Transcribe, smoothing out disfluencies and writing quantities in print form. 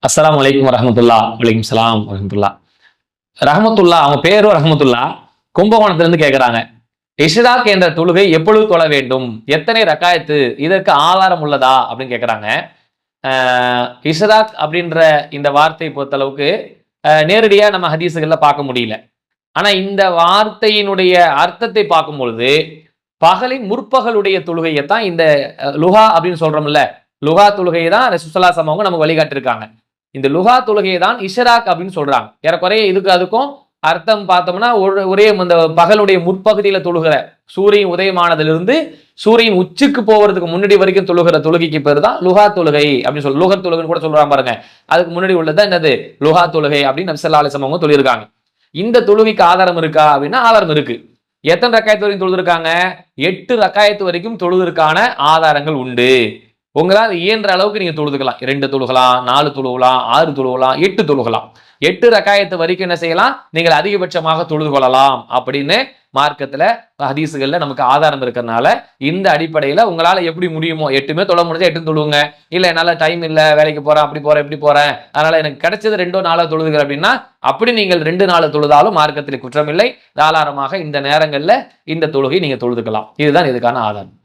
அஸ்ஸலாமு அலைக்கும் வரஹ்மத்துல்லா. வலைக்கும் சலாம் வரஹ்மத்துல்லா. ரஹ்மத்துல்லா அவங்க பேரும் ரஹ்மத்துல்லா. கும்பகோணத்துல இருந்து கேட்கிறாங்க. இஷ்ராக் என்ற தொழுகை எப்பொழுது தொழ வேண்டும்? எத்தனை ரக்காயத்து? இதற்கு ஆதாரம் உள்ளதா? அப்படின்னு கேட்கிறாங்க. இஷ்ராக் அப்படின்ற இந்த வார்த்தையை பொறுத்தளவுக்கு நேரடியா நம்ம ஹதீஸுகள்ல பார்க்க முடியல. ஆனா இந்த வார்த்தையினுடைய அர்த்தத்தை பார்க்கும் பொழுது பகலின் முற்பகலுடைய தொழுகையை தான் இந்த லுஹா அப்படின்னு சொல்றோம்ல, லுஹா தொழுகையை தான் ரசூலுல்லாஹி ஸல்லல்லாஹு அலைஹி வஸல்லம் நமக்கு வழிகாட்டிருக்காங்க. இந்த லுஹா தொழுகையை தான் இஷ்ராக் அப்படின்னு சொல்றாங்க. ஏறக்குறைய இதுக்கு அதுக்கும் அர்த்தம் பார்த்தோம்னா ஒரே இந்த பகலுடைய முற்பகுதியில தொழுகிற சூரியன் உதயமானதிலிருந்து சூரியன் உச்சிக்கு போவதற்கு முன்னாடி வரைக்கும் தொழுகிற தொழுகைக்கு பேர் தான் லுஹா தொழுகை அப்படின்னு சொல்லி லுகர் தொழுகைன்னு கூட சொல்றாங்க பாருங்க. அதுக்கு முன்னாடி உள்ளது என்னது லுஹா தொழுகை அப்படின்னு நபி ஸல்லல்லாஹு அலைஹி வஸல்லம் சொல்லியிருக்காங்க. இந்த தொழுகைக்கு ஆதாரம் இருக்கா அப்படின்னா ஆதாரம் இருக்கு. எத்தனை ரக்காயத்து வரைக்கும் தொழுதுருக்காங்க? 8 ரக்காயத்து வரைக்கும் தொழுவதற்கான ஆதாரங்கள் உண்டு. உங்களால் இயன்ற அளவுக்கு நீங்க தொழுதுக்கலாம். 2 தொழுகலாம், 4 தொழுகலாம், 6 தொழுகலாம், 8 தொழுகலாம். 8 ரக்காயத்து வரைக்கும் என்ன செய்யலாம்? நீங்கள் அதிகபட்சமாக தொழுது கொள்ளலாம் அப்படின்னு மார்க்கத்துல ஹதீஸுகள்ல நமக்கு ஆதாரம் இருக்கிறதுனால இந்த அடிப்படையில உங்களால எப்படி முடியுமோ 8மே தொழ முடிஞ்சா 8 தொழுவுங்க. இல்ல என்னால டைம் இல்ல, வேலைக்கு போறேன், அப்படி போறேன், இப்படி போறேன், அதனால எனக்கு கிடைச்சது 2 4 தொழுதுகிறேன் அப்படின்னா அப்படி நீங்கள் 2 4 தொழுதாலும் மார்க்கத்தில் குற்றமில்லை. தாராளமாக இந்த நேரங்கள்ல இந்த தொழுகை நீங்க தொழுதுக்கலாம். இதுதான் இதுக்கான ஆதாரம்.